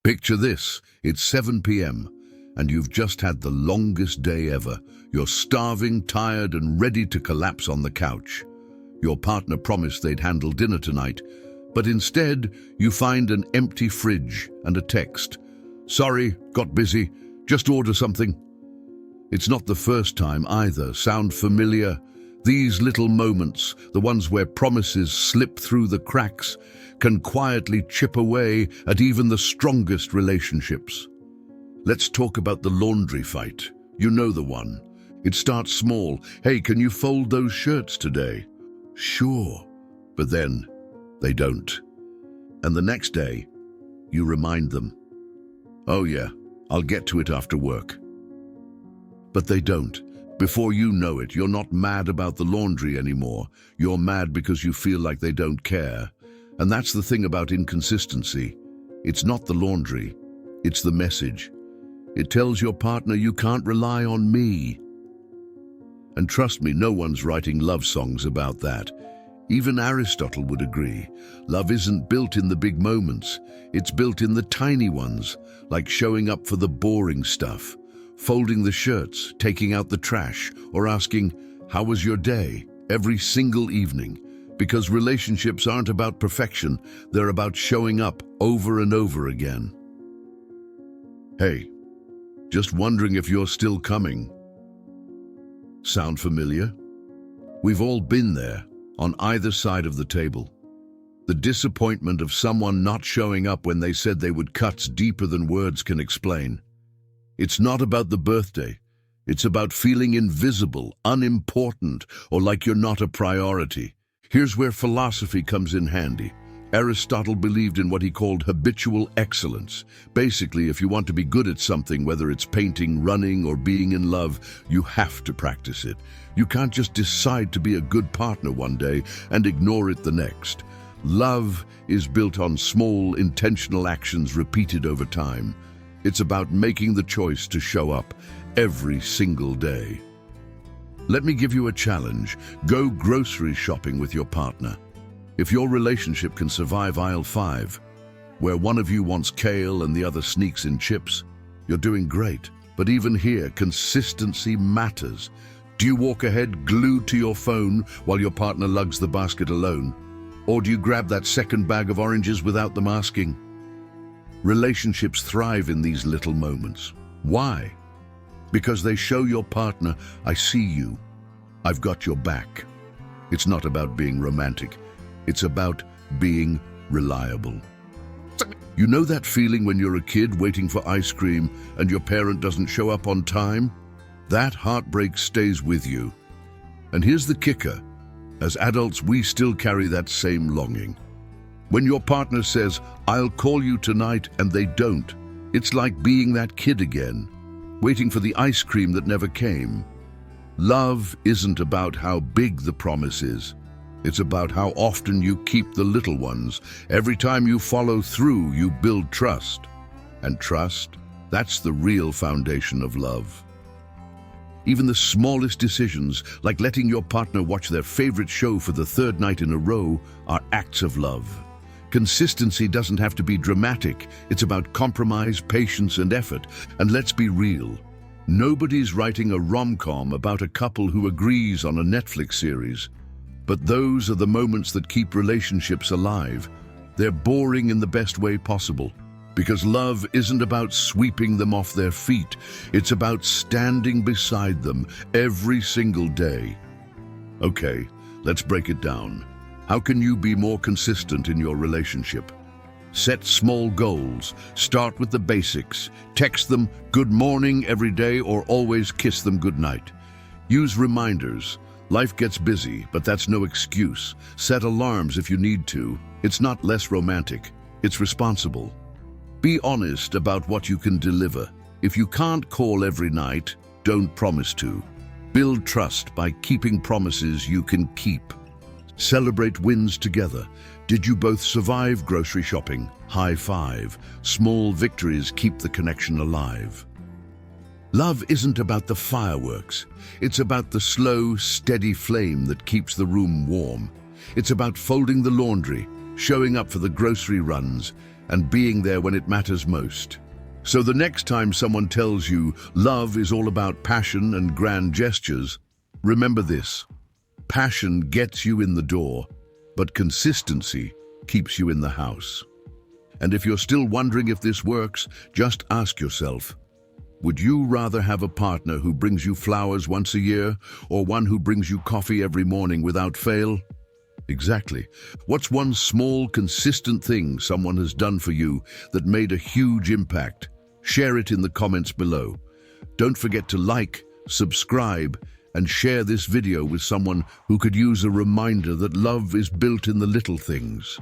Picture this, it's 7 p.m. and you've just had the longest day ever. You're starving, tired, and ready to collapse on the couch. Your partner promised they'd handle dinner tonight, but instead you find an empty fridge and a text. "Sorry, got busy, just order something." It's not the first time either. Sound familiar? These little moments, the ones where promises slip through the cracks, can quietly chip away at even the strongest relationships. Let's talk about the laundry fight. You know the one. It starts small. "Hey, can you fold those shirts today?" "Sure." But then they don't. And the next day, you remind them. "Oh yeah, I'll get to it after work." But they don't. Before you know it, you're not mad about the laundry anymore. You're mad because you feel like they don't care. And that's the thing about inconsistency. It's not the laundry, it's the message. It tells your partner, "You can't rely on me." And trust me, no one's writing love songs about that. Even Aristotle would agree. Love isn't built in the big moments. It's built in the tiny ones, like showing up for the boring stuff, folding the shirts, taking out the trash, or asking, "How was your day?" every single evening. Because relationships aren't about perfection, they're about showing up over and over again. Hey, just wondering if you're still coming. Sound familiar? We've all been there, on either side of the table. The disappointment of someone not showing up when they said they would cuts deeper than words can explain. It's not about the birthday. It's about feeling invisible, unimportant, or like you're not a priority. Here's where philosophy comes in handy. Aristotle believed in what he called habitual excellence. Basically, if you want to be good at something, whether it's painting, running, or being in love, you have to practice it. You can't just decide to be a good partner one day and ignore it the next. Love is built on small, intentional actions repeated over time. It's about making the choice to show up every single day. Let me give you a challenge. Go grocery shopping with your partner. If your relationship can survive aisle 5, where one of you wants kale and the other sneaks in chips, you're doing great. But even here, consistency matters. Do you walk ahead glued to your phone while your partner lugs the basket alone? Or do you grab that second bag of oranges without them asking? Relationships thrive in these little moments. Why? Because they show your partner, "I see you. I've got your back." It's not about being romantic. It's about being reliable. You know that feeling when you're a kid waiting for ice cream and your parent doesn't show up on time? That heartbreak stays with you. And here's the kicker. As adults, we still carry that same longing. When your partner says, "I'll call you tonight," and they don't, it's like being that kid again, waiting for the ice cream that never came. Love isn't about how big the promise is. It's about how often you keep the little ones. Every time you follow through, you build trust. And trust, that's the real foundation of love. Even the smallest decisions, like letting your partner watch their favorite show for the 3rd night in a row, are acts of love. Consistency doesn't have to be dramatic. It's about compromise, patience, and effort. And let's be real. Nobody's writing a rom-com about a couple who agrees on a Netflix series. But those are the moments that keep relationships alive. They're boring in the best way possible. Because love isn't about sweeping them off their feet. It's about standing beside them every single day. Okay, let's break it down. How can you be more consistent in your relationship? Set small goals. Start with the basics. Text them "good morning" every day, or always kiss them goodnight. Use reminders. Life gets busy, but that's no excuse. Set alarms if you need to. It's not less romantic. It's responsible. Be honest about what you can deliver. If you can't call every night, don't promise to. Build trust by keeping promises you can keep. Celebrate wins together. Did you both survive grocery shopping? High five. Small victories keep the connection alive. Love isn't about the fireworks. It's about the slow, steady flame that keeps the room warm. It's about folding the laundry, showing up for the grocery runs, and being there when it matters most. So the next time someone tells you love is all about passion and grand gestures, remember this: passion gets you in the door, but consistency keeps you in the house. And if you're still wondering if this works, just ask yourself, would you rather have a partner who brings you flowers once a year, or one who brings you coffee every morning without fail? Exactly. What's one small, consistent thing someone has done for you that made a huge impact? Share it in the comments below. Don't forget to like, subscribe, and share this video with someone who could use a reminder that love is built in the little things.